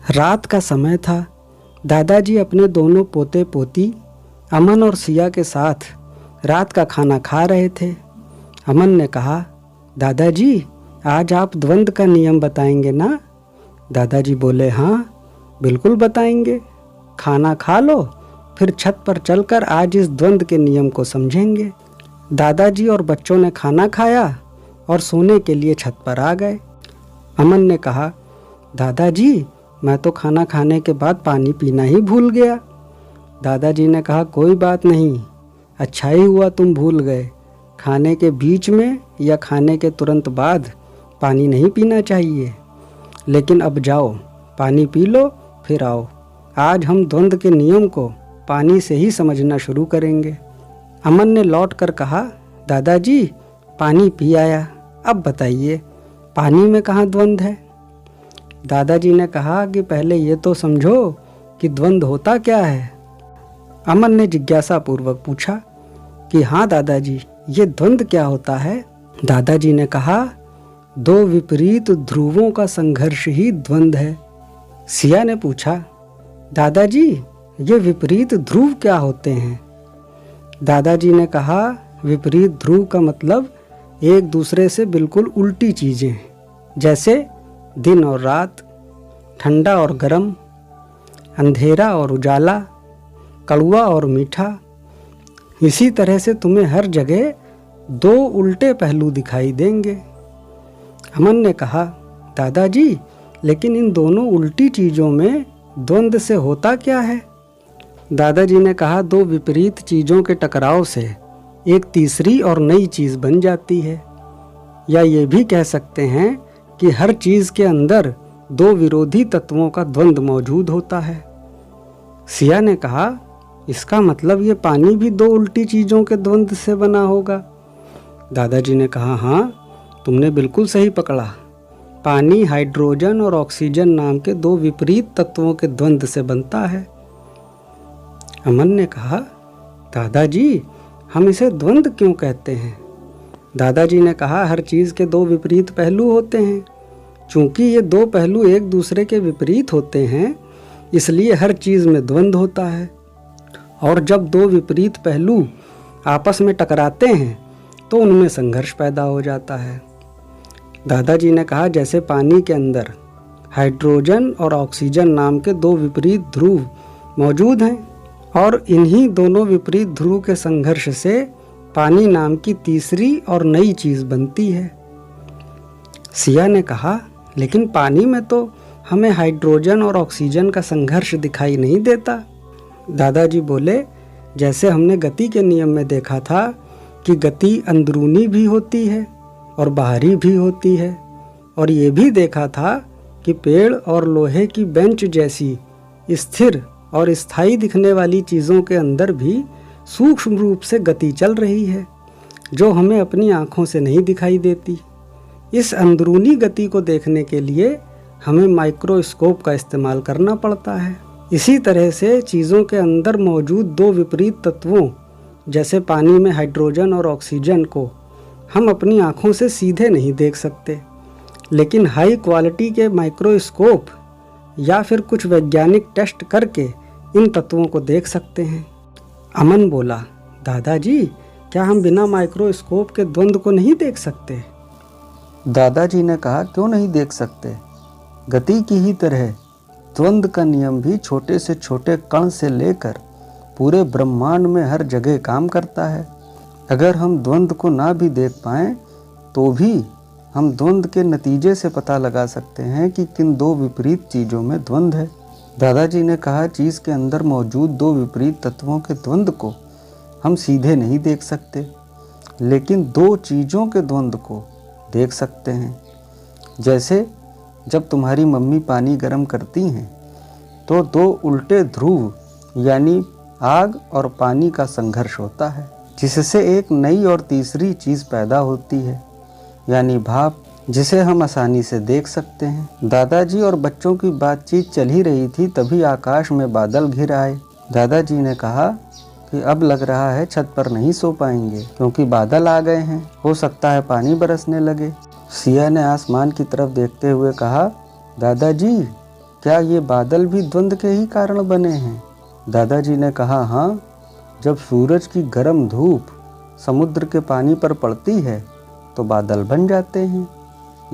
रात का समय था। दादाजी अपने दोनों पोते पोती अमन और सिया के साथ रात का खाना खा रहे थे। अमन ने कहा, दादाजी आज आप द्वंद्व का नियम बताएंगे ना? दादाजी बोले, हाँ बिल्कुल बताएंगे। खाना खा लो, फिर छत पर चलकर आज इस द्वंद्व के नियम को समझेंगे। दादाजी और बच्चों ने खाना खाया और सोने के लिए छत पर आ गए। अमन ने कहा, दादाजी मैं तो खाना खाने के बाद पानी पीना ही भूल गया। दादाजी ने कहा, कोई बात नहीं, अच्छा ही हुआ तुम भूल गए। खाने के बीच में या खाने के तुरंत बाद पानी नहीं पीना चाहिए। लेकिन अब जाओ, पानी पी लो, फिर आओ। आज हम द्वंद्व के नियम को पानी से ही समझना शुरू करेंगे। अमन ने लौट कर कहा, दादाजी पानी पी आया, अब बताइए पानी में कहाँ द्वंद्व है? दादाजी ने कहा कि पहले ये तो समझो कि द्वंद्व होता क्या है। अमन ने जिज्ञासा पूर्वक पूछा कि हाँ दादाजी, ये द्वंद्व क्या होता है? दादाजी ने कहा, दो विपरीत ध्रुवों का संघर्ष ही द्वंद्व है। सिया ने पूछा, दादाजी ये विपरीत ध्रुव क्या होते हैं? दादाजी ने कहा, विपरीत ध्रुव का मतलब एक दूसरे से बिल्कुल उल्टी चीज़ें, जैसे दिन और रात, ठंडा और गर्म, अंधेरा और उजाला, कड़वा और मीठा। इसी तरह से तुम्हें हर जगह दो उल्टे पहलू दिखाई देंगे। अमन ने कहा, दादाजी लेकिन इन दोनों उल्टी चीज़ों में द्वंद्व से होता क्या है? दादाजी ने कहा, दो विपरीत चीज़ों के टकराव से एक तीसरी और नई चीज़ बन जाती है। या ये भी कह सकते हैं कि हर चीज़ के अंदर दो विरोधी तत्वों का द्वंद्व मौजूद होता है। सिया ने कहा, इसका मतलब ये पानी भी दो उल्टी चीज़ों के द्वंद्व से बना होगा। दादाजी ने कहा, हाँ तुमने बिल्कुल सही पकड़ा। पानी हाइड्रोजन और ऑक्सीजन नाम के दो विपरीत तत्वों के द्वंद्व से बनता है। अमन ने कहा, दादाजी हम इसे द्वंद्व क्यों कहते हैं? दादाजी ने कहा, हर चीज़ के दो विपरीत पहलू होते हैं। चूंकि ये दो पहलू एक दूसरे के विपरीत होते हैं, इसलिए हर चीज़ में द्वंद्व होता है। और जब दो विपरीत पहलू आपस में टकराते हैं तो उनमें संघर्ष पैदा हो जाता है। दादाजी ने कहा, जैसे पानी के अंदर हाइड्रोजन और ऑक्सीजन नाम के दो विपरीत ध्रुव मौजूद हैं और इन्हीं दोनों विपरीत ध्रुव के संघर्ष से पानी नाम की तीसरी और नई चीज़ बनती है। सिया ने कहा, लेकिन पानी में तो हमें हाइड्रोजन और ऑक्सीजन का संघर्ष दिखाई नहीं देता। दादाजी बोले, जैसे हमने गति के नियम में देखा था कि गति अंदरूनी भी होती है और बाहरी भी होती है, और ये भी देखा था कि पेड़ और लोहे की बेंच जैसी स्थिर और स्थायी दिखने वाली चीज़ों के अंदर भी सूक्ष्म रूप से गति चल रही है, जो हमें अपनी आँखों से नहीं दिखाई देती। इस अंदरूनी गति को देखने के लिए हमें माइक्रोस्कोप का इस्तेमाल करना पड़ता है। इसी तरह से चीज़ों के अंदर मौजूद दो विपरीत तत्वों, जैसे पानी में हाइड्रोजन और ऑक्सीजन को हम अपनी आँखों से सीधे नहीं देख सकते, लेकिन हाई क्वालिटी के माइक्रोस्कोप या फिर कुछ वैज्ञानिक टेस्ट करके इन तत्वों को देख सकते हैं। अमन बोला, दादाजी क्या हम बिना माइक्रोस्कोप के द्वंद्व को नहीं देख सकते? दादाजी ने कहा, क्यों नहीं देख सकते? गति की ही तरह द्वंद्व का नियम भी छोटे से छोटे कण से लेकर पूरे ब्रह्मांड में हर जगह काम करता है। अगर हम द्वंद्व को ना भी देख पाएं तो भी हम द्वंद्व के नतीजे से पता लगा सकते हैं कि किन दो विपरीत चीज़ों में द्वंद्व है। दादाजी ने कहा, चीज़ के अंदर मौजूद दो विपरीत तत्वों के द्वंद्व को हम सीधे नहीं देख सकते, लेकिन दो चीज़ों के द्वंद्व को देख सकते हैं। जैसे जब तुम्हारी मम्मी पानी गर्म करती हैं तो दो उल्टे ध्रुव यानी आग और पानी का संघर्ष होता है, जिससे एक नई और तीसरी चीज़ पैदा होती है, यानी भाप, जिसे हम आसानी से देख सकते हैं। दादाजी और बच्चों की बातचीत चल ही रही थी, तभी आकाश में बादल घिर आए। दादाजी ने कहा कि अब लग रहा है छत पर नहीं सो पाएंगे, क्योंकि बादल आ गए हैं, हो सकता है पानी बरसने लगे। सिया ने आसमान की तरफ देखते हुए कहा, दादाजी क्या ये बादल भी द्वंद के ही कारण बने हैं? दादाजी ने कहा, हाँ, जब सूरज की गर्म धूप समुद्र के पानी पर पड़ती है तो बादल बन जाते हैं,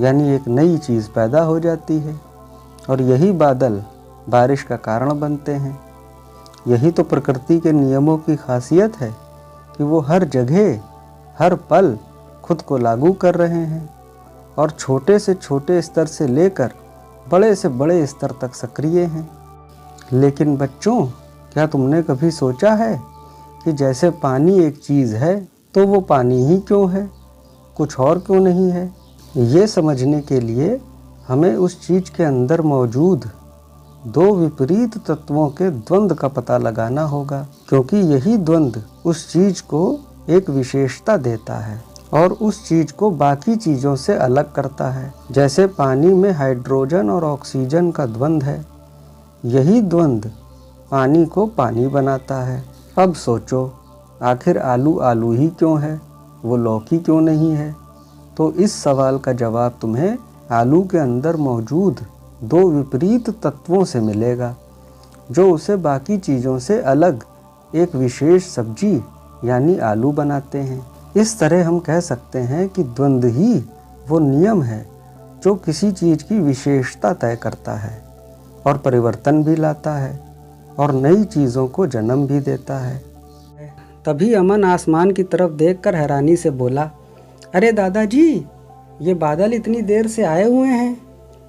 यानी एक नई चीज़ पैदा हो जाती है, और यही बादल बारिश का कारण बनते हैं। यही तो प्रकृति के नियमों की खासियत है कि वो हर जगह हर पल खुद को लागू कर रहे हैं और छोटे से छोटे स्तर से लेकर बड़े से बड़े स्तर तक सक्रिय हैं। लेकिन बच्चों, क्या तुमने कभी सोचा है कि जैसे पानी एक चीज़ है तो वो पानी ही क्यों है, कुछ और क्यों नहीं है? ये समझने के लिए हमें उस चीज़ के अंदर मौजूद दो विपरीत तत्वों के द्वंद्व का पता लगाना होगा, क्योंकि यही द्वंद्व उस चीज़ को एक विशेषता देता है और उस चीज़ को बाकी चीज़ों से अलग करता है। जैसे पानी में हाइड्रोजन और ऑक्सीजन का द्वंद्व है, यही द्वंद्व पानी को पानी बनाता है। अब सोचो, आखिर आलू आलू ही क्यों है, वो लौकी क्यों नहीं है? तो इस सवाल का जवाब तुम्हें आलू के अंदर मौजूद दो विपरीत तत्वों से मिलेगा, जो उसे बाकी चीज़ों से अलग एक विशेष सब्जी यानी आलू बनाते हैं। इस तरह हम कह सकते हैं कि द्वंद्व ही वो नियम है जो किसी चीज़ की विशेषता तय करता है और परिवर्तन भी लाता है और नई चीज़ों को जन्म भी देता है। तभी अमन आसमान की तरफ देखकर हैरानी से बोला, अरे दादाजी, ये बादल इतनी देर से आए हुए हैं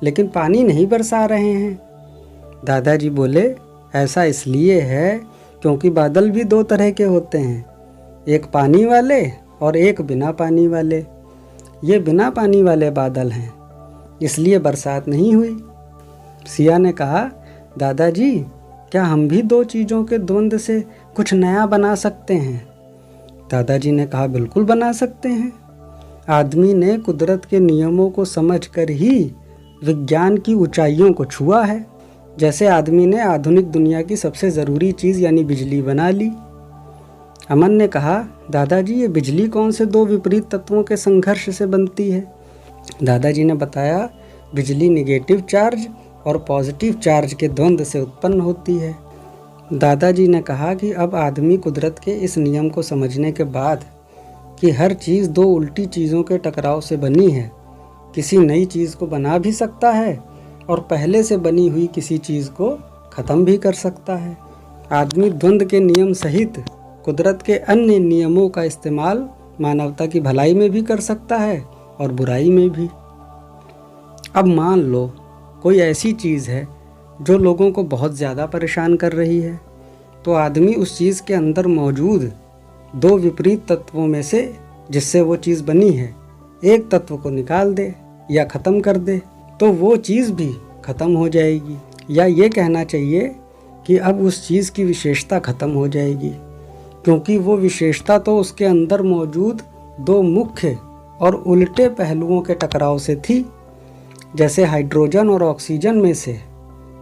लेकिन पानी नहीं बरसा रहे हैं। दादाजी बोले, ऐसा इसलिए है क्योंकि बादल भी दो तरह के होते हैं, एक पानी वाले और एक बिना पानी वाले। ये बिना पानी वाले बादल हैं, इसलिए बरसात नहीं हुई। सिया ने कहा, दादाजी, क्या हम भी दो चीज़ों के द्वंद्व से कुछ नया बना सकते हैं? दादाजी ने कहा, बिल्कुल बना सकते हैं। आदमी ने कुदरत के नियमों को समझकर ही विज्ञान की ऊंचाइयों को छुआ है। जैसे आदमी ने आधुनिक दुनिया की सबसे ज़रूरी चीज़ यानी बिजली बना ली। अमन ने कहा, दादाजी, ये बिजली कौन से दो विपरीत तत्वों के संघर्ष से बनती है? दादाजी ने बताया, बिजली नेगेटिव चार्ज और पॉजिटिव चार्ज के द्वंद्व से उत्पन्न होती है। दादाजी ने कहा कि अब आदमी कुदरत के इस नियम को समझने के बाद कि हर चीज़ दो उल्टी चीज़ों के टकराव से बनी है, किसी नई चीज़ को बना भी सकता है और पहले से बनी हुई किसी चीज़ को ख़त्म भी कर सकता है। आदमी द्वंद्व के नियम सहित कुदरत के अन्य नियमों का इस्तेमाल मानवता की भलाई में भी कर सकता है और बुराई में भी। अब मान लो कोई ऐसी चीज़ है जो लोगों को बहुत ज़्यादा परेशान कर रही है, तो आदमी उस चीज़ के अंदर मौजूद दो विपरीत तत्वों में से जिससे वो चीज़ बनी है, एक तत्व को निकाल दे या ख़त्म कर दे तो वो चीज़ भी ख़त्म हो जाएगी, या ये कहना चाहिए कि अब उस चीज़ की विशेषता ख़त्म हो जाएगी, क्योंकि वो विशेषता तो उसके अंदर मौजूद दो मुख्य और उल्टे पहलुओं के टकराव से थी। जैसे हाइड्रोजन और ऑक्सीजन में से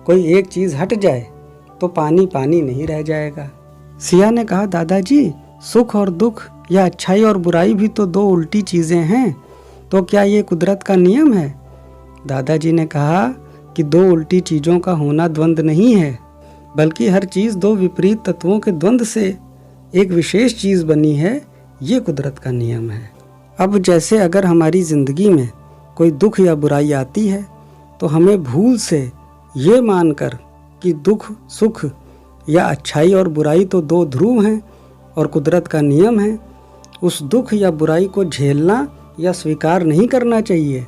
कोई एक चीज़ हट जाए तो पानी पानी नहीं रह जाएगा। सिया ने कहा, दादाजी, सुख और दुख या अच्छाई और बुराई भी तो दो उल्टी चीज़ें हैं, तो क्या ये कुदरत का नियम है? दादाजी ने कहा कि दो उल्टी चीज़ों का होना द्वंद्व नहीं है, बल्कि हर चीज़ दो विपरीत तत्वों के द्वंद्व से एक विशेष चीज़ बनी है, ये कुदरत का नियम है। अब जैसे अगर हमारी ज़िंदगी में कोई दुख या बुराई आती है तो हमें भूल से ये मानकर कि दुख सुख या अच्छाई और बुराई तो दो ध्रुव हैं और कुदरत का नियम है, उस दुख या बुराई को झेलना या स्वीकार नहीं करना चाहिए,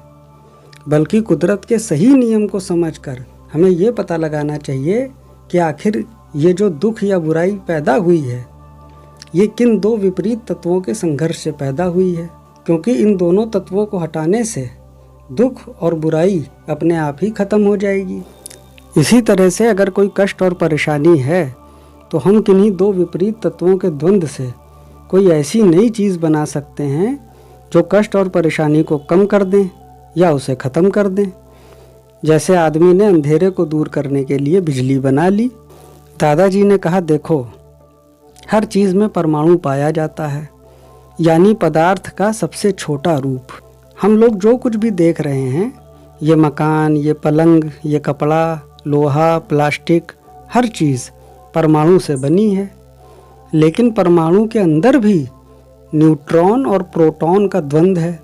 बल्कि कुदरत के सही नियम को समझकर हमें ये पता लगाना चाहिए कि आखिर ये जो दुख या बुराई पैदा हुई है, ये किन दो विपरीत तत्वों के संघर्ष से पैदा हुई है, क्योंकि इन दोनों तत्वों को हटाने से दुख और बुराई अपने आप ही खत्म हो जाएगी। इसी तरह से अगर कोई कष्ट और परेशानी है तो हम किन्हीं दो विपरीत तत्वों के द्वंद्व से कोई ऐसी नई चीज़ बना सकते हैं जो कष्ट और परेशानी को कम कर दें या उसे ख़त्म कर दें। जैसे आदमी ने अंधेरे को दूर करने के लिए बिजली बना ली। दादाजी ने कहा, देखो, हर चीज़ में परमाणु पाया जाता है, यानी पदार्थ का सबसे छोटा रूप। हम लोग जो कुछ भी देख रहे हैं, ये मकान, ये पलंग, ये कपड़ा, लोहा, प्लास्टिक, हर चीज़ परमाणु से बनी है। लेकिन परमाणु के अंदर भी न्यूट्रॉन और प्रोटॉन का द्वंद्व है।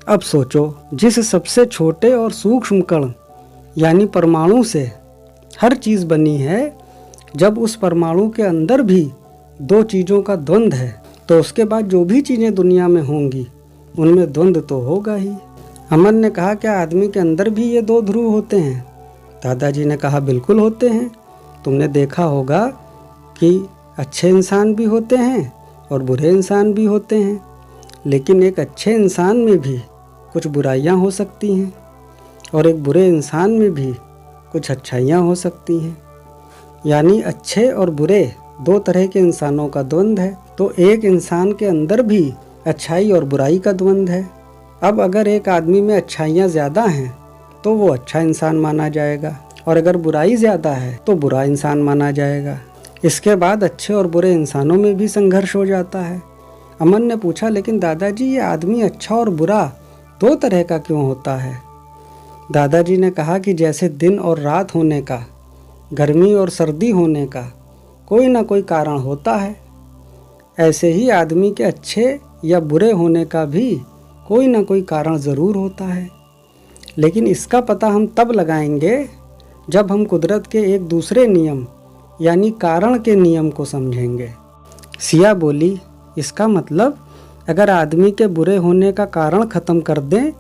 अब सोचो, जिस सबसे छोटे और सूक्ष्म कण यानी परमाणु से हर चीज़ बनी है, जब उस परमाणु के अंदर भी दो चीज़ों का द्वंद्व है, तो उसके बाद जो भी चीज़ें दुनिया में होंगी उनमें द्वंद्व तो होगा ही। अमन ने कहा, क्या आदमी के अंदर भी ये दो ध्रुव होते हैं? दादाजी ने कहा, बिल्कुल होते हैं। तुमने देखा होगा कि अच्छे इंसान भी होते हैं और बुरे इंसान भी होते हैं, लेकिन एक अच्छे इंसान में भी कुछ बुराइयां हो सकती हैं और एक बुरे इंसान में भी कुछ अच्छाइयां हो सकती हैं। यानी अच्छे और बुरे दो तरह के इंसानों का द्वंद्व है। तो एक इंसान के अंदर भी अच्छाई और बुराई का द्वंद्व है। अब अगर एक आदमी में अच्छाइयाँ ज़्यादा हैं तो वो अच्छा इंसान माना जाएगा, और अगर बुराई ज़्यादा है तो बुरा इंसान माना जाएगा। इसके बाद अच्छे और बुरे इंसानों में भी संघर्ष हो जाता है। अमन ने पूछा, लेकिन दादाजी ये आदमी अच्छा और बुरा दो तरह का क्यों होता है? दादाजी ने कहा कि जैसे दिन और रात होने का, गर्मी और सर्दी होने का कोई ना कोई कारण होता है, ऐसे ही आदमी के अच्छे या बुरे होने का भी कोई ना कोई कारण ज़रूर होता है। लेकिन इसका पता हम तब लगाएंगे जब हम कुदरत के एक दूसरे नियम यानी कारण के नियम को समझेंगे। सिया बोली, इसका मतलब अगर आदमी के बुरे होने का कारण ख़त्म कर दें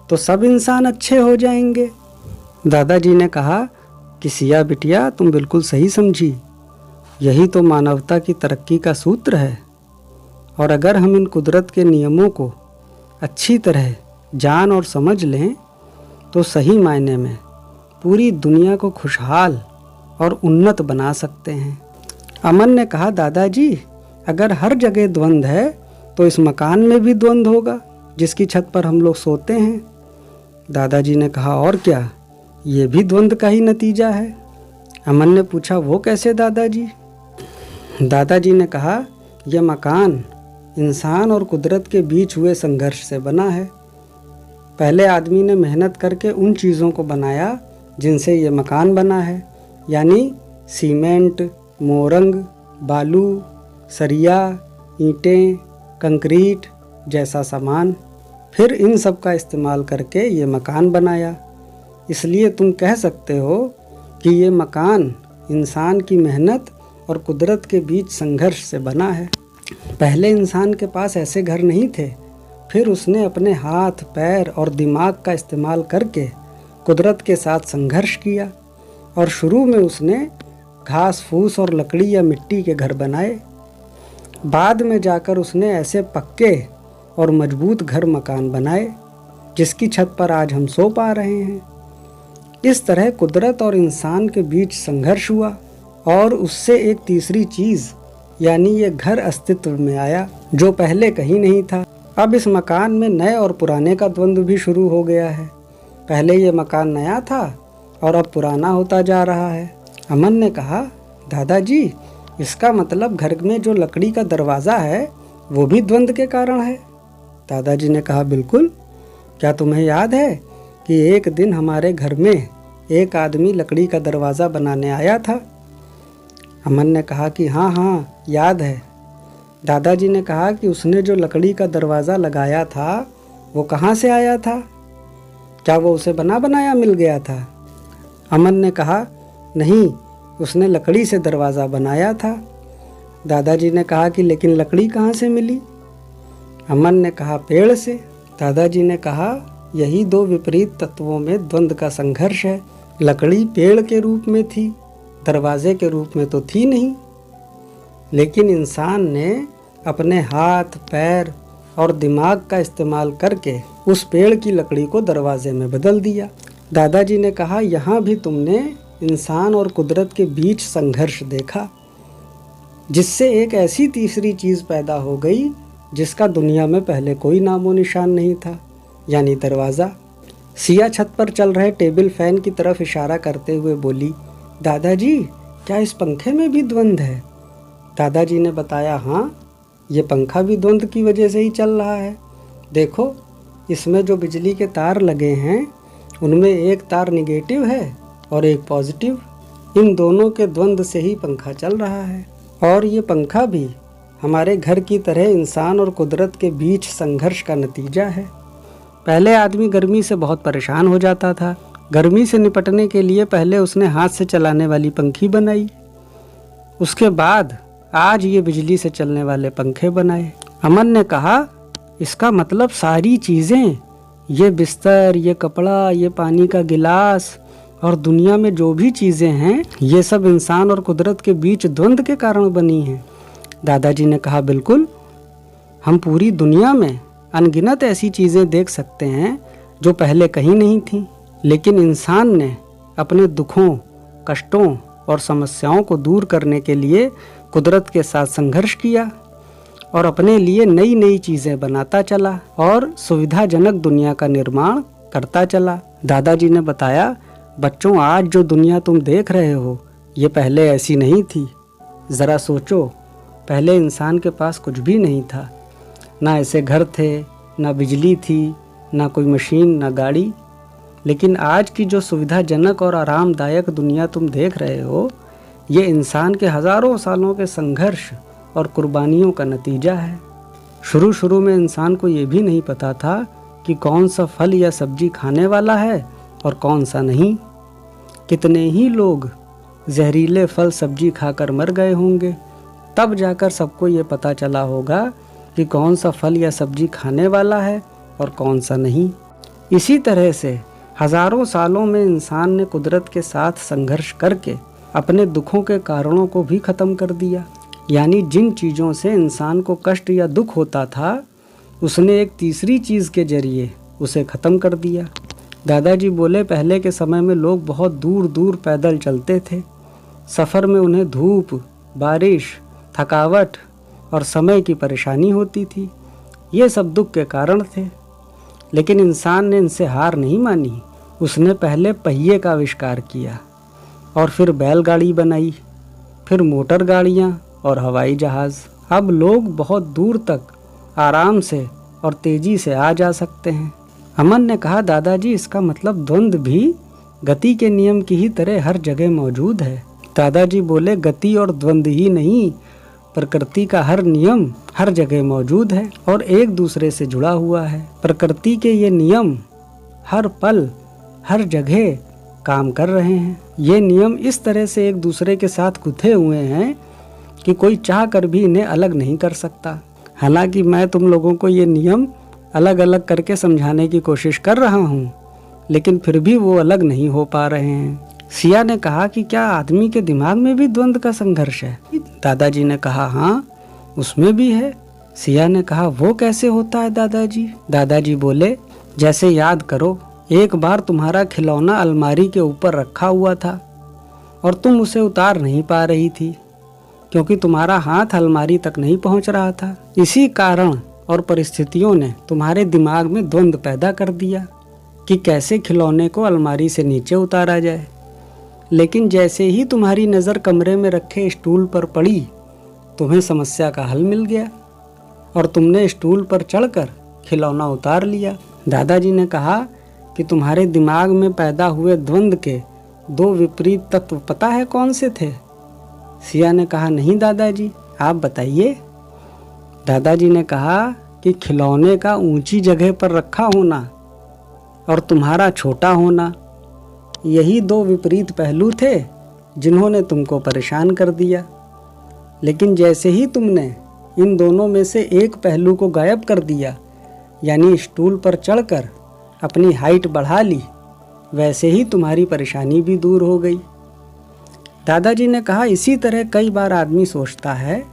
तो सब इंसान अच्छे हो जाएंगे। दादाजी ने कहा कि सिया बिटिया, तुम बिल्कुल सही समझी। यही तो मानवता की तरक्की का सूत्र है। और अगर हम इन कुदरत के नियमों को अच्छी तरह जान और समझ लें तो सही मायने में पूरी दुनिया को खुशहाल और उन्नत बना सकते हैं। अमन ने कहा, दादाजी अगर हर जगह द्वंद्व है तो इस मकान में भी द्वंद्व होगा जिसकी छत पर हम लोग सोते हैं। दादाजी ने कहा, और क्या, ये भी द्वंद्व का ही नतीजा है। अमन ने पूछा, वो कैसे दादाजी? दादाजी ने कहा, यह मकान इंसान और कुदरत के बीच हुए संघर्ष से बना है। पहले आदमी ने मेहनत करके उन चीज़ों को बनाया जिनसे ये मकान बना है, यानी सीमेंट, मोरंग, बालू, सरिया, ईंटें, कंक्रीट जैसा सामान। फिर इन सब का इस्तेमाल करके ये मकान बनाया। इसलिए तुम कह सकते हो कि ये मकान इंसान की मेहनत और कुदरत के बीच संघर्ष से बना है। पहले इंसान के पास ऐसे घर नहीं थे, फिर उसने अपने हाथ, पैर और दिमाग का इस्तेमाल करके कुदरत के साथ संघर्ष किया, और शुरू में उसने घास फूस और लकड़ी या मिट्टी के घर बनाए। बाद में जाकर उसने ऐसे पक्के और मजबूत घर मकान बनाए जिसकी छत पर आज हम सो पा रहे हैं। इस तरह कुदरत और इंसान के बीच संघर्ष हुआ और उससे एक तीसरी चीज़ यानी ये घर अस्तित्व में आया जो पहले कहीं नहीं था। अब इस मकान में नए और पुराने का द्वंद्व भी शुरू हो गया है। पहले ये मकान नया था और अब पुराना होता जा रहा है। अमन ने कहा, दादाजी इसका मतलब घर में जो लकड़ी का दरवाज़ा है वो भी द्वंद्व के कारण है। दादाजी ने कहा, बिल्कुल। क्या तुम्हें याद है कि एक दिन हमारे घर में एक आदमी लकड़ी का दरवाज़ा बनाने आया था? अमन ने कहा कि हाँ, याद है। दादाजी ने कहा कि उसने जो लकड़ी का दरवाज़ा लगाया था वो कहाँ से आया था? क्या वो उसे बना बनाया मिल गया था? अमन ने कहा, नहीं, उसने लकड़ी से दरवाज़ा बनाया था। दादाजी ने कहा कि लेकिन लकड़ी कहाँ से मिली? अमन ने कहा, पेड़ से। दादाजी ने कहा, यही दो विपरीत तत्वों में द्वंद्व का संघर्ष है। लकड़ी पेड़ के रूप में थी, दरवाजे के रूप में तो थी नहीं, लेकिन इंसान ने अपने हाथ, पैर और दिमाग का इस्तेमाल करके उस पेड़ की लकड़ी को दरवाजे में बदल दिया। दादाजी ने कहा, यहाँ भी तुमने इंसान और कुदरत के बीच संघर्ष देखा, जिससे एक ऐसी तीसरी चीज़ पैदा हो गई जिसका दुनिया में पहले कोई नामो निशान नहीं था, यानी दरवाज़ा। सिया छत पर चल रहे टेबल फैन की तरफ इशारा करते हुए बोली, दादाजी क्या इस पंखे में भी द्वंद्व है? दादाजी ने बताया, हाँ, ये पंखा भी द्वंद्व की वजह से ही चल रहा है। देखो, इसमें जो बिजली के तार लगे हैं उनमें एक तार निगेटिव है और एक पॉजिटिव, इन दोनों के द्वंद्व से ही पंखा चल रहा है। और ये पंखा भी हमारे घर की तरह इंसान और कुदरत के बीच संघर्ष का नतीजा है। पहले आदमी गर्मी से बहुत परेशान हो जाता था। गर्मी से निपटने के लिए पहले उसने हाथ से चलाने वाली पंखी बनाई, उसके बाद आज ये बिजली से चलने वाले पंखे बनाए। अमन ने कहा, इसका मतलब सारी चीज़ें, ये बिस्तर, ये कपड़ा, ये पानी का गिलास और दुनिया में जो भी चीज़ें हैं, ये सब इंसान और कुदरत के बीच द्वंद्व के कारण बनी हैं। दादाजी ने कहा, बिल्कुल। हम पूरी दुनिया में अनगिनत ऐसी चीज़ें देख सकते हैं जो पहले कहीं नहीं थीं, लेकिन इंसान ने अपने दुखों, कष्टों और समस्याओं को दूर करने के लिए कुदरत के साथ संघर्ष किया और अपने लिए नई नई चीज़ें बनाता चला और सुविधाजनक दुनिया का निर्माण करता चला। दादाजी ने बताया, बच्चों, आज जो दुनिया तुम देख रहे हो, ये पहले ऐसी नहीं थी। ज़रा सोचो, पहले इंसान के पास कुछ भी नहीं था, ना ऐसे घर थे, ना बिजली थी, ना कोई मशीन, ना गाड़ी। लेकिन आज की जो सुविधाजनक और आरामदायक दुनिया तुम देख रहे हो, ये इंसान के हज़ारों सालों के संघर्ष और कुर्बानियों का नतीजा है। शुरू में इंसान को ये भी नहीं पता था कि कौन सा फल या सब्जी खाने वाला है और कौन सा नहीं। कितने ही लोग जहरीले फल सब्जी खाकर मर गए होंगे, तब जाकर सबको ये पता चला होगा कि कौन सा फल या सब्जी खाने वाला है और कौन सा नहीं। इसी तरह से हज़ारों सालों में इंसान ने कुदरत के साथ संघर्ष करके अपने दुखों के कारणों को भी ख़त्म कर दिया। यानी जिन चीज़ों से इंसान को कष्ट या दुख होता था, उसने एक तीसरी चीज़ के जरिए उसे ख़त्म कर दिया। दादाजी बोले, पहले के समय में लोग बहुत दूर दूर पैदल चलते थे। सफ़र में उन्हें धूप, बारिश, थकावट और समय की परेशानी होती थी। ये सब दुख के कारण थे। लेकिन इंसान ने इनसे हार नहीं मानी। उसने पहले पहिए का आविष्कार किया और फिर बैलगाड़ी बनाई, फिर मोटर गाड़ियाँ और हवाई जहाज़। अब लोग बहुत दूर तक आराम से और तेज़ी से आ जा सकते हैं। अमन ने कहा, दादाजी, इसका मतलब द्वंद्व भी गति के नियम की ही तरह हर जगह मौजूद है। दादाजी बोले, गति और द्वंद्व ही नहीं, प्रकृति का हर नियम हर जगह मौजूद है और एक दूसरे से जुड़ा हुआ है। प्रकृति के ये नियम हर पल, हर जगह काम कर रहे हैं। ये नियम इस तरह से एक दूसरे के साथ गुथे हुए हैं कि कोई चाह कर भी इन्हें अलग नहीं कर सकता। हालांकि मैं तुम लोगों को ये नियम अलग अलग करके समझाने की कोशिश कर रहा हूँ, लेकिन फिर भी वो अलग नहीं हो पा रहे हैं। सिया ने कहा कि क्या आदमी के दिमाग में भी द्वंद्व का संघर्ष है? दादाजी ने कहा, हाँ, उसमें भी है। सिया ने कहा, वो कैसे होता है दादाजी? दादाजी बोले, जैसे याद करो, एक बार तुम्हारा खिलौना अलमारी के ऊपर रखा हुआ था और तुम उसे उतार नहीं पा रही थी क्योंकि तुम्हारा हाथ अलमारी तक नहीं पहुंच रहा था। इसी कारण और परिस्थितियों ने तुम्हारे दिमाग में द्वंद्व पैदा कर दिया कि कैसे खिलौने को अलमारी से नीचे उतारा जाए। लेकिन जैसे ही तुम्हारी नज़र कमरे में रखे स्टूल पर पड़ी, तुम्हें समस्या का हल मिल गया और तुमने स्टूल पर चढ़कर खिलौना उतार लिया। दादाजी ने कहा कि तुम्हारे दिमाग में पैदा हुए द्वंद्व के दो विपरीत तत्व पता है कौन से थे? सिया ने कहा, नहीं दादाजी, आप बताइए। दादाजी ने कहा कि खिलौने का ऊंची जगह पर रखा होना और तुम्हारा छोटा होना, यही दो विपरीत पहलू थे जिन्होंने तुमको परेशान कर दिया। लेकिन जैसे ही तुमने इन दोनों में से एक पहलू को गायब कर दिया, यानी स्टूल पर चढ़कर अपनी हाइट बढ़ा ली, वैसे ही तुम्हारी परेशानी भी दूर हो गई। दादाजी ने कहा, इसी तरह कई बार आदमी सोचता है,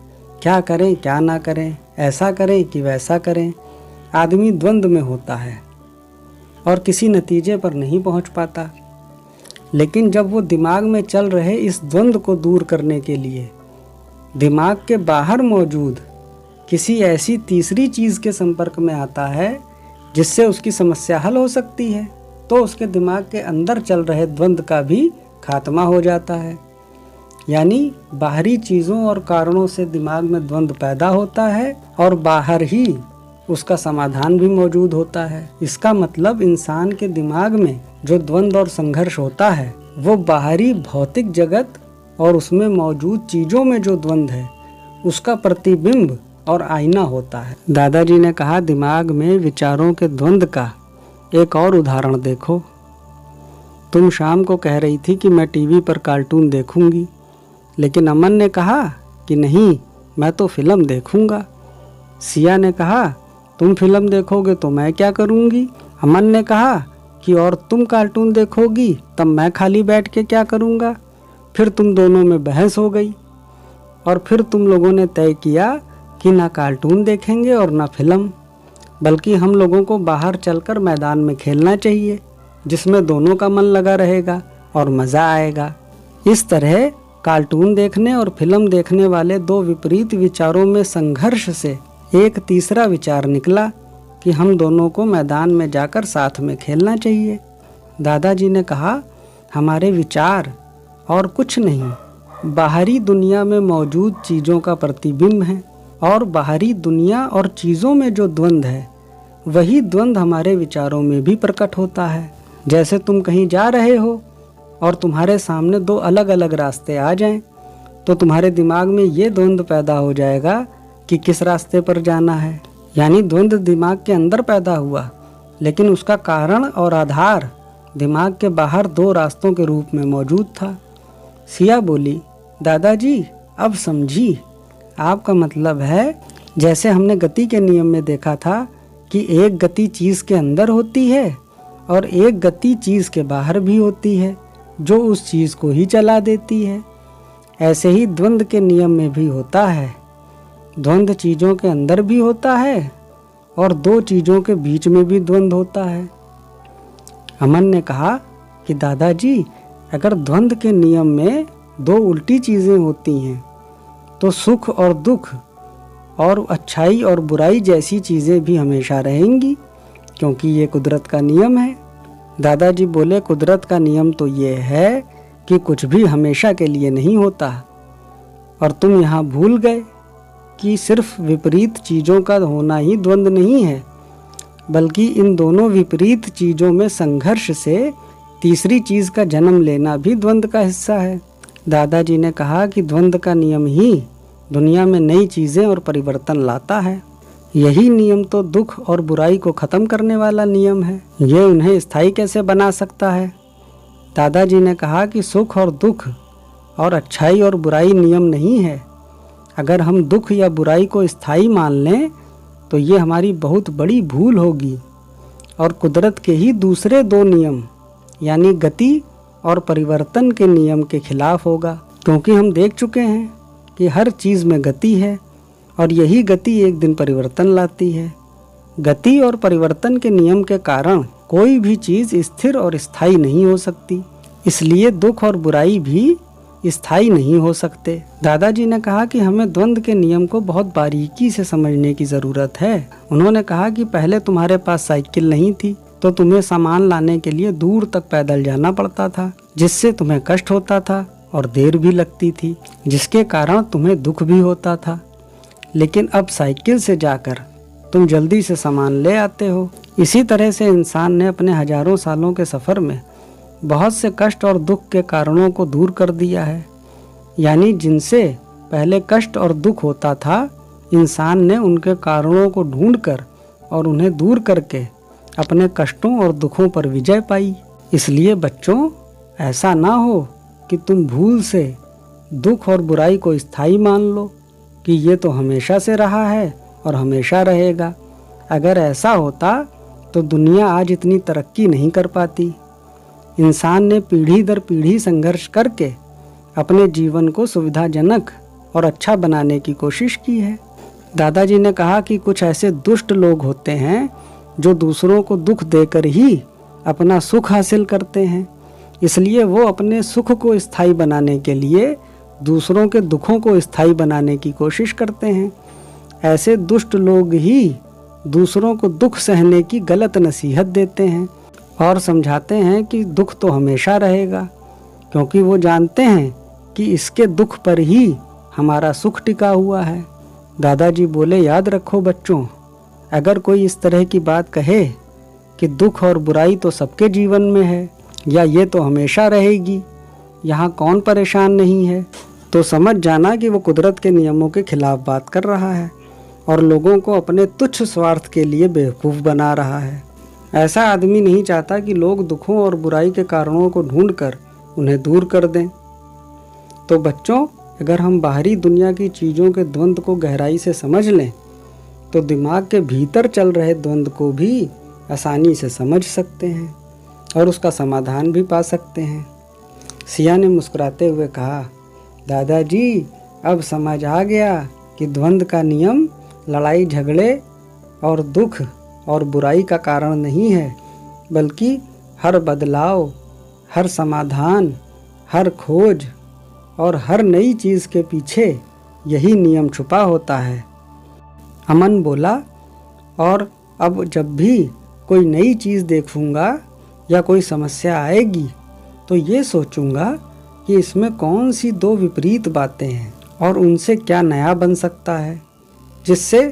क्या करें क्या ना करें, ऐसा करें कि वैसा करें। आदमी द्वंद्व में होता है और किसी नतीजे पर नहीं पहुंच पाता। लेकिन जब वो दिमाग में चल रहे इस द्वंद्व को दूर करने के लिए दिमाग के बाहर मौजूद किसी ऐसी तीसरी चीज़ के संपर्क में आता है जिससे उसकी समस्या हल हो सकती है, तो उसके दिमाग के अंदर चल रहे द्वंद्व का भी खात्मा हो जाता है। यानी बाहरी चीज़ों और कारणों से दिमाग में द्वंद्व पैदा होता है और बाहर ही उसका समाधान भी मौजूद होता है। इसका मतलब इंसान के दिमाग में जो द्वंद्व और संघर्ष होता है वो बाहरी भौतिक जगत और उसमें मौजूद चीज़ों में जो द्वंद्व है उसका प्रतिबिंब और आईना होता है। दादाजी ने कहा, दिमाग में विचारों के द्वंद्व का एक और उदाहरण देखो। तुम शाम को कह रही थी कि मैं टीवी पर कार्टून देखूंगी, लेकिन अमन ने कहा कि नहीं, मैं तो फिल्म देखूंगा। सिया ने कहा, तुम फिल्म देखोगे तो मैं क्या करूंगी। अमन ने कहा कि और तुम कार्टून देखोगी तब मैं खाली बैठ के क्या करूंगा। फिर तुम दोनों में बहस हो गई और फिर तुम लोगों ने तय किया कि ना कार्टून देखेंगे और ना फिल्म, बल्कि हम लोगों को बाहर चलकर मैदान में खेलना चाहिए, जिसमें दोनों का मन लगा रहेगा और मज़ा आएगा। इस तरह कार्टून देखने और फिल्म देखने वाले दो विपरीत विचारों में संघर्ष से एक तीसरा विचार निकला कि हम दोनों को मैदान में जाकर साथ में खेलना चाहिए। दादाजी ने कहा, हमारे विचार और कुछ नहीं, बाहरी दुनिया में मौजूद चीज़ों का प्रतिबिंब है, और बाहरी दुनिया और चीज़ों में जो द्वंद्व है वही द्वंद्व हमारे विचारों में भी प्रकट होता है। जैसे तुम कहीं जा रहे हो और तुम्हारे सामने दो अलग अलग रास्ते आ जाएं, तो तुम्हारे दिमाग में ये द्वंद्व पैदा हो जाएगा कि किस रास्ते पर जाना है। यानी द्वंद्व दिमाग के अंदर पैदा हुआ, लेकिन उसका कारण और आधार दिमाग के बाहर दो रास्तों के रूप में मौजूद था। सिया बोली, दादाजी अब समझी, आपका मतलब है जैसे हमने गति के नियम में देखा था कि एक गति चीज़ के अंदर होती है और एक गति चीज़ के बाहर भी होती है जो उस चीज़ को ही चला देती है। ऐसे ही द्वंद्व के नियम में भी होता है। द्वंद्व चीज़ों के अंदर भी होता है और दो चीज़ों के बीच में भी द्वंद्व होता है। अमन ने कहा कि दादाजी, अगर द्वंद्व के नियम में दो उल्टी चीज़ें होती हैं तो सुख और दुख और अच्छाई और बुराई जैसी चीज़ें भी हमेशा रहेंगी, क्योंकि ये कुदरत का नियम है। दादाजी बोले, कुदरत का नियम तो ये है कि कुछ भी हमेशा के लिए नहीं होता, और तुम यहाँ भूल गए कि सिर्फ विपरीत चीज़ों का होना ही द्वंद्व नहीं है, बल्कि इन दोनों विपरीत चीज़ों में संघर्ष से तीसरी चीज़ का जन्म लेना भी द्वंद्व का हिस्सा है। दादाजी ने कहा कि द्वंद्व का नियम ही दुनिया में नई चीज़ें और परिवर्तन लाता है। यही नियम तो दुख और बुराई को ख़त्म करने वाला नियम है। ये उन्हें स्थायी कैसे बना सकता है। दादाजी ने कहा कि सुख और दुख और अच्छाई और बुराई नियम नहीं है। अगर हम दुख या बुराई को स्थायी मान लें तो ये हमारी बहुत बड़ी भूल होगी और कुदरत के ही दूसरे दो नियम यानी गति और परिवर्तन के नियम के खिलाफ होगा, क्योंकि हम देख चुके हैं कि हर चीज़ में गति है और यही गति एक दिन परिवर्तन लाती है। गति और परिवर्तन के नियम के कारण कोई भी चीज़ स्थिर और स्थायी नहीं हो सकती, इसलिए दुख और बुराई भी स्थायी नहीं हो सकते। दादाजी ने कहा कि हमें द्वंद्व के नियम को बहुत बारीकी से समझने की ज़रूरत है। उन्होंने कहा कि पहले तुम्हारे पास साइकिल नहीं थी तो तुम्हें सामान लाने के लिए दूर तक पैदल जाना पड़ता था, जिससे तुम्हें कष्ट होता था और देर भी लगती थी, जिसके कारण तुम्हें दुख भी होता था। लेकिन अब साइकिल से जाकर तुम जल्दी से सामान ले आते हो। इसी तरह से इंसान ने अपने हजारों सालों के सफ़र में बहुत से कष्ट और दुख के कारणों को दूर कर दिया है। यानी जिनसे पहले कष्ट और दुख होता था, इंसान ने उनके कारणों को ढूंढकर और उन्हें दूर करके अपने कष्टों और दुखों पर विजय पाई। इसलिए बच्चों, ऐसा ना हो कि तुम भूल से दुख और बुराई को स्थायी मान लो कि ये तो हमेशा से रहा है और हमेशा रहेगा। अगर ऐसा होता तो दुनिया आज इतनी तरक्की नहीं कर पाती। इंसान ने पीढ़ी दर पीढ़ी संघर्ष करके अपने जीवन को सुविधाजनक और अच्छा बनाने की कोशिश की है। दादाजी ने कहा कि कुछ ऐसे दुष्ट लोग होते हैं जो दूसरों को दुख देकर ही अपना सुख हासिल करते हैं, इसलिए वो अपने सुख को स्थायी बनाने के लिए दूसरों के दुखों को स्थायी बनाने की कोशिश करते हैं। ऐसे दुष्ट लोग ही दूसरों को दुख सहने की गलत नसीहत देते हैं और समझाते हैं कि दुख तो हमेशा रहेगा, क्योंकि वो जानते हैं कि इसके दुख पर ही हमारा सुख टिका हुआ है। दादाजी बोले, याद रखो बच्चों, अगर कोई इस तरह की बात कहे कि दुख और बुराई तो सबके जीवन में है या ये तो हमेशा रहेगी, यहाँ कौन परेशान नहीं है, तो समझ जाना कि वो कुदरत के नियमों के खिलाफ बात कर रहा है और लोगों को अपने तुच्छ स्वार्थ के लिए बेवकूफ़ बना रहा है। ऐसा आदमी नहीं चाहता कि लोग दुखों और बुराई के कारणों को ढूंढकर उन्हें दूर कर दें। तो बच्चों, अगर हम बाहरी दुनिया की चीज़ों के द्वंद्व को गहराई से समझ लें तो दिमाग के भीतर चल रहे द्वंद्व को भी आसानी से समझ सकते हैं और उसका समाधान भी पा सकते हैं। सिया ने मुस्कुराते हुए कहा, दादाजी, अब समझ आ गया कि द्वंद्व का नियम लड़ाई झगड़े और दुख और बुराई का कारण नहीं है, बल्कि हर बदलाव, हर समाधान, हर खोज और हर नई चीज़ के पीछे यही नियम छुपा होता है। अमन बोला, और अब जब भी कोई नई चीज़ देखूंगा या कोई समस्या आएगी तो ये सोचूंगा कि इसमें कौन सी दो विपरीत बातें हैं और उनसे क्या नया बन सकता है जिससे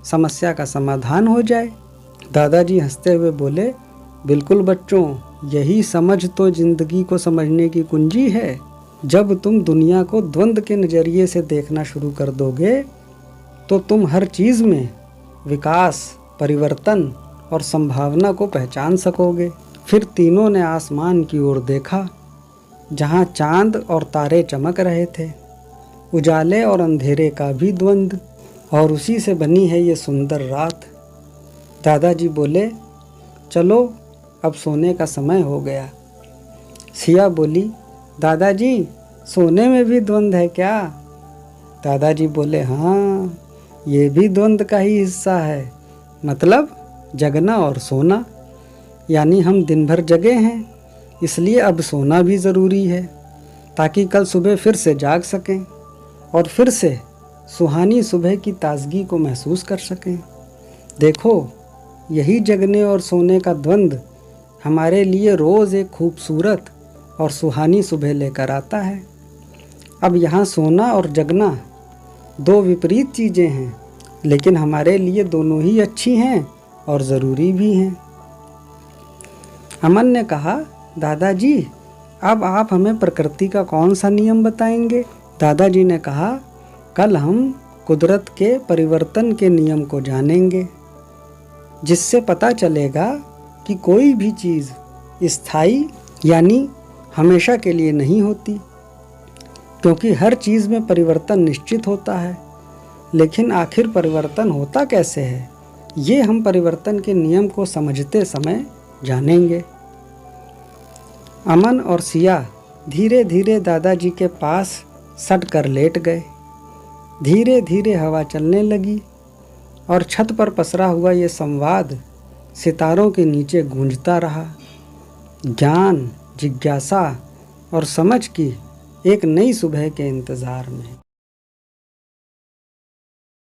समस्या का समाधान हो जाए। दादाजी हंसते हुए बोले, बिल्कुल बच्चों, यही समझ तो जिंदगी को समझने की कुंजी है। जब तुम दुनिया को द्वंद्व के नज़रिए से देखना शुरू कर दोगे तो तुम हर चीज़ में विकास, परिवर्तन और संभावना को पहचान सकोगे। फिर तीनों ने आसमान की ओर देखा, जहाँ चांद और तारे चमक रहे थे, उजाले और अंधेरे का भी द्वंद्व, और उसी से बनी है ये सुंदर रात। दादाजी बोले, चलो अब सोने का समय हो गया। सिया बोली, दादाजी, सोने में भी द्वंद्व है क्या? दादाजी बोले, हाँ, ये भी द्वंद्व का ही हिस्सा है, मतलब जगना और सोना। यानी हम दिन भर जगे हैं, इसलिए अब सोना भी ज़रूरी है ताकि कल सुबह फिर से जाग सकें और फिर से सुहानी सुबह की ताजगी को महसूस कर सकें। देखो, यही जगने और सोने का द्वंद्व हमारे लिए रोज़ एक खूबसूरत और सुहानी सुबह लेकर आता है। अब यहाँ सोना और जगना दो विपरीत चीज़ें हैं, लेकिन हमारे लिए दोनों ही अच्छी हैं और ज़रूरी भी हैं। अमन ने कहा, दादाजी, अब आप हमें प्रकृति का कौन सा नियम बताएंगे? दादाजी ने कहा, कल हम कुदरत के परिवर्तन के नियम को जानेंगे, जिससे पता चलेगा कि कोई भी चीज़ स्थायी यानी हमेशा के लिए नहीं होती, क्योंकि हर चीज़ में परिवर्तन निश्चित होता है। लेकिन आखिर परिवर्तन होता कैसे है, ये हम परिवर्तन के नियम को समझते समय जानेंगे। अमन और सिया धीरे धीरे दादाजी के पास सट कर लेट गए। धीरे धीरे हवा चलने लगी और छत पर पसरा हुआ ये संवाद सितारों के नीचे गूंजता रहा। ज्ञान, जिज्ञासा और समझ की एक नई सुबह के इंतज़ार में।